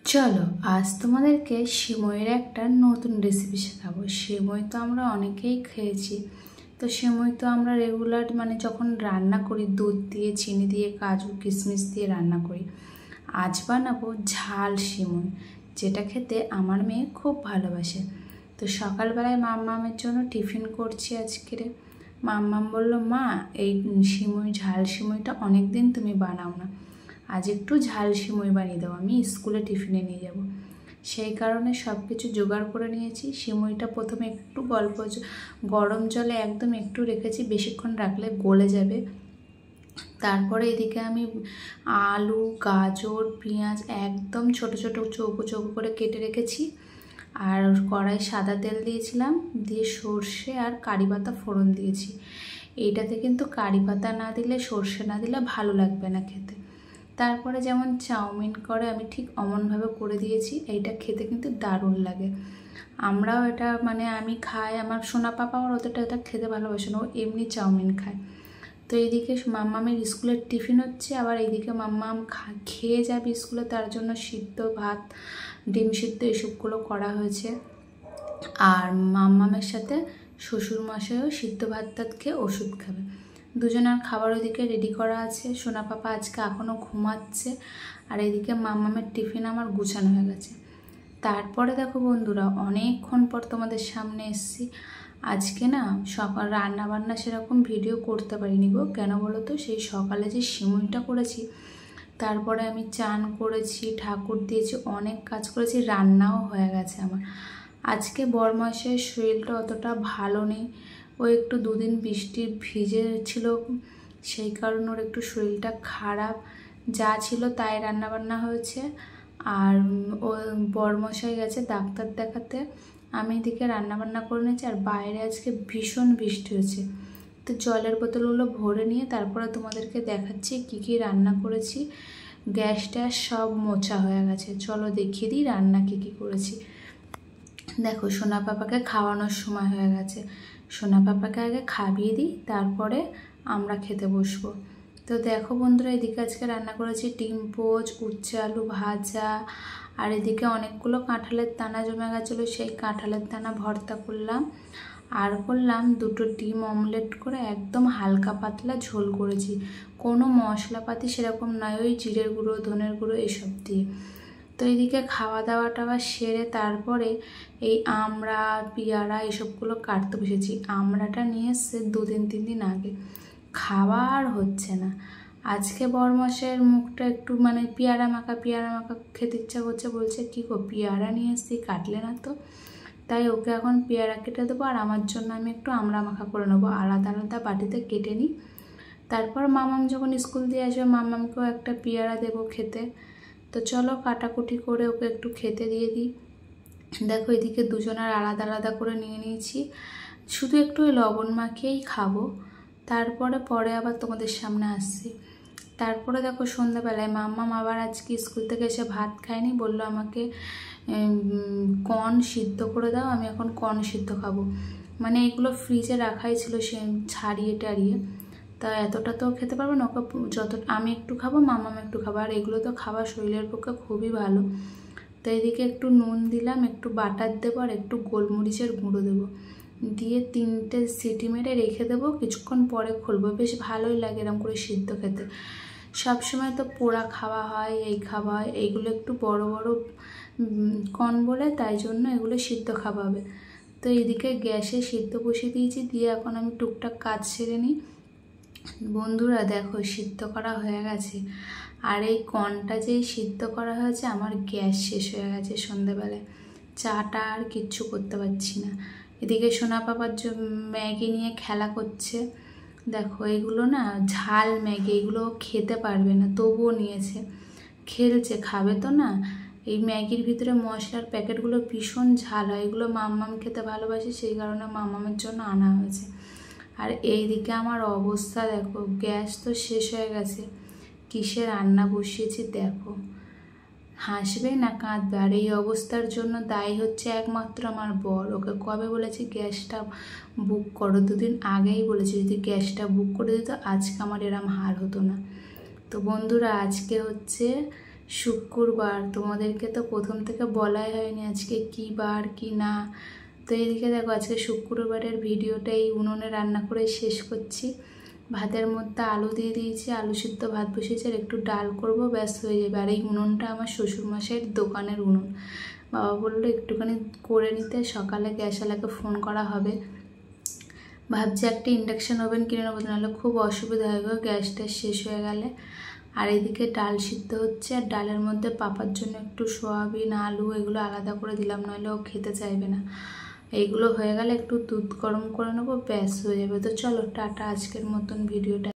চলো আজ তোমাদেরকে সিমইয়ের একটা নতুন রেসিপি শেখাবো। সিমই তো আমরা অনেকেই খেয়েছি, তো সিমই তো আমরা রেগুলার যখন রান্না করি দুধ দিয়ে, চিনি দিয়ে, কাজু কিশমিশ দিয়ে রান্না করি। আজ বানাবো ঝাল সিমই, যেটা খেতে আমার মেয়ে খুব ভালোবাসে। তো সকালবেলায় মাম্মামের জন্য টিফিন করছি আজকের। মাম্মাম বলল, মা এই সিমই ঝাল সিমইটা অনেক দিন তুমি বানাও না, আজ একটু ঝাল সিমই বানিয়ে দাও, আমি স্কুলে টিফিনে নিয়ে যাব। সেই কারণে সব কিছু জোগাড় করে নিয়েছি। সিমইটা প্রথমে একটু গরম জলে একদম একটু রেখেছি, বেশিক্ষণ রাখলে গলে যাবে। তারপরে এদিকে আমি আলু, গাজর, পেঁয়াজ একদম ছোট ছোট চৌকো চৌকো করে কেটে রেখেছি। আর কড়াই সাদা তেল দিয়েছিলাম, দিয়ে সর্ষে আর কারি পাতা ফোড়ন দিয়েছি। এইটাতে কিন্তু কারি পাতা না দিলে, সর্ষে না দিলে ভালো লাগবে না খেতে। তারপরে যেমন চাউমিন করে আমি ঠিক অমনভাবে করে দিয়েছি। এইটা খেতে কিন্তু দারুণ লাগে। আমরাও এটা আমি খাই, আমার সোনা পাপা আমার অতটা এটা খেতে ভালোবাসে না, ও এমনি চাউমিন খায়। তো এইদিকে মাম্মামের স্কুলের টিফিন হচ্ছে, আবার এইদিকে মাম্মাম খেয়ে যাবে স্কুলে, তার জন্য সিদ্ধ ভাত, ডিম সিদ্ধ এসবগুলো করা হয়েছে। আর মাম্মামের সাথে শ্বশুরমশাইও সিদ্ধ ভাত টাত খেয়ে ওষুধ খাবে। দুজনের খাবার ওইদিকে রেডি করা আছে। সোনা পাপা আজকে এখনও ঘুমাচ্ছে, আর এদিকে মাম্মামের টিফিন আমার গুছানো হয়ে গেছে। তারপরে দেখো বন্ধুরা, অনেকক্ষণ পর তোমাদের সামনে এসেছি। আজকে না সকাল রান্নাবান্না সেরকম ভিডিও করতে পারিনি গো। কেন বলো তো, সেই সকালে যে সিমইটা করেছি, তারপরে আমি চান করেছি, ঠাকুর দিয়েছি, অনেক কাজ করেছি, রান্নাও হয়ে গেছে আমার। আজকে বরমাসের শরীরটা অতটা ভালো নেই, ও একটু দুদিন বৃষ্টি ভিজে ছিল, সেই কারণে ওর একটু শরীরটা খারাপ। যা ছিল তাই রান্নাবান্না হয়েছে। আর ও বরমশাই গেছে ডাক্তার দেখাতে, আমি এদিকে রান্নাবান্না করে নিয়েছি। আর বাইরে আজকে ভীষণ বৃষ্টি হয়েছে, তো জলের বোতলগুলো ভরে নিয়ে তারপরে তোমাদেরকে দেখাচ্ছি কি কি রান্না করেছি। গ্যাসটা সব মোছা হয়ে গেছে। চলো দেখিয়ে দিই রান্না কি কি করেছি। দেখো, সোনা পাপাকে খাওয়ানোর সময় হয়ে গেছে, সোনা পাপাকে আগে খাইয়ে দিই, তারপরে আমরা খেতে বসবো। তো দেখো বন্ধুরা, এদিকে আজকে রান্না করেছি ডিম পোচ, উচ্ছে আলু ভাজা, আর এদিকে অনেকগুলো কাঁঠালের দানা জমে গেছিলো, সেই কাঁঠালের দানা ভর্তা করলাম। আর করলাম দুটো ডিম অমলেট করে একদম হালকা পাতলা ঝোল করেছি, কোনো মশলাপাতি সেরকম নয়, ওই জিরের গুঁড়ো, ধনের গুঁড়ো এসব দিয়ে। তো এদিকে খাওয়া দাওয়া টাওয়া সেরে তারপরে এই আমড়া, পেয়ারা এসবগুলো কাটতে বসেছি। আমড়াটা নিয়ে এসছে 2-3 দিন আগে, খাওয়া আর হচ্ছে না। আজকে বরমাসের মুখটা একটু পেয়ারা মাখা খেতে ইচ্ছা করছে, বলছে কি গো পেয়ারা নিয়ে এসছি, কাটলে না তো। তাই ওকে এখন পেয়ারা কেটে দেবো, আর আমার জন্য আমি একটু আমড়া মাখা করে নেবো, আলাদা আলাদা বাটিতে কেটে নিই। তারপর মামাম যখন স্কুল দিয়ে আসবে, মামামকেও একটা পেয়ারা দেবো খেতে। তো চলো কাটাকুটি করে ওকে একটু খেতে দিয়ে দিই। দেখো এদিকে দুজনের আলাদা আলাদা করে নিয়ে নিয়েছি, শুধু একটু লবণ মাখিয়েই খাবো, তারপরে পরে আবার তোমাদের সামনে আসছি। তারপরে দেখো সন্ধ্যাবেলায় মাম্মাম আবার আজকে স্কুল থেকে এসে ভাত খায়নি, বললো আমাকে কর্ন সিদ্ধ করে দাও, আমি এখন কর্ন সিদ্ধ খাবো। এগুলো ফ্রিজে রাখাই ছিল, সে ছাড়িয়ে টাড়িয়ে, তা এতটা তো খেতে পারবো না, ওকে যত আমি একটু খাবো, মাম্মাম একটু খাবো, আর এগুলো তো খাওয়া শরীরের পক্ষে খুবই ভালো। তো এদিকে একটু নুন দিলাম, একটু বাটার দেবো, আর একটু গোলমরিচের গুঁড়ো দেবো, দিয়ে 3টে সিটি মেরে রেখে দেবো, কিছুক্ষণ পরে খুলবো। বেশ ভালোই লাগে এরকম করে সিদ্ধ খেতে। সবসময় তো পোড়া খাওয়া হয়, এই খাওয়া হয়, এইগুলো একটু বড় বড় কর্ন বলে, তাই জন্য এগুলো সিদ্ধ খাওয়া হবে। তো এদিকে গ্যাসে সিদ্ধ বসিয়ে দিয়েছি, দিয়ে এখন আমি টুকটাক কাজ সেরে নিই। বন্ধুরা দেখো, সিদ্ধ করা হয়ে গেছে, আর এই কর্নটা যেই সিদ্ধ করা হয়েছে, আমার গ্যাস শেষ হয়ে গেছে সন্ধ্যেবেলায়, চাটা আর কিচ্ছু করতে পারছি না। এদিকে সোনা পাপার ম্যাগি নিয়ে খেলা করছে। দেখো এগুলো না ঝাল ম্যাগি, এগুলো খেতে পারবে না, তবুও নিয়েছে, খেলছে, খাবে তো না। এই ম্যাগির ভিতরে মশলার প্যাকেটগুলো ভীষণ ঝাল হয়, এগুলো মাম্মাম খেতে ভালোবাসে, সেই কারণে মাম্মামের জন্য আনা হয়েছে। আর এইদিকে আমার অবস্থা দেখো, গ্যাস তো শেষ হয়ে গেছে, কিসে রান্না বসিয়েছি দেখো। হাসবে না কাঁদবে? আর এই অবস্থার জন্য দায়ী হচ্ছে একমাত্র আমার বর। ওকে কবে বলেছি গ্যাসটা বুক করো, 2 দিন আগেই বলেছি, যদি গ্যাসটা বুক করে দিত আজকে আমার এরম হাল হতো না। তো বন্ধুরা, আজকে হচ্ছে শুক্রবার। তোমাদেরকে তো প্রথম থেকে বলাই হয়নি আজকে কী বার কি না। তো এদিকে দেখো আজকে শুক্রবারের ভিডিওটা এই উনুনে রান্না করে শেষ করছি। ভাতের মধ্যে আলু দিয়ে দিয়েছি, আলু সিদ্ধ ভাত বসিয়েছি, আর একটু ডাল করব, ব্যাস হয়ে যাবে। আর এই উনুনটা আমার শ্বশুরমশাইয়ের দোকানের উনুন। বাবা বললো একটুখানি করে নিতে, সকালে গ্যাসওয়ালাকে ফোন করা হবে। ভাবছি একটা ইন্ডাকশান ওভেন কিনে নেবো, নাহলে খুব অসুবিধা হয় গো গ্যাসটা শেষ হয়ে গেলে। আর এদিকে ডাল সিদ্ধ হচ্ছে, আর ডালের মধ্যে পাপার জন্য একটু সয়াবিন আলু এগুলো আলাদা করে দিলাম, নাহলে ও খেতে চাইবে না। এইগুলো হয়ে গেলে একটু দুধ গরম করে নেবো, ব্যাস হয়ে যাবে। তো চলো টাটা, আজকের মতন ভিডিওটা।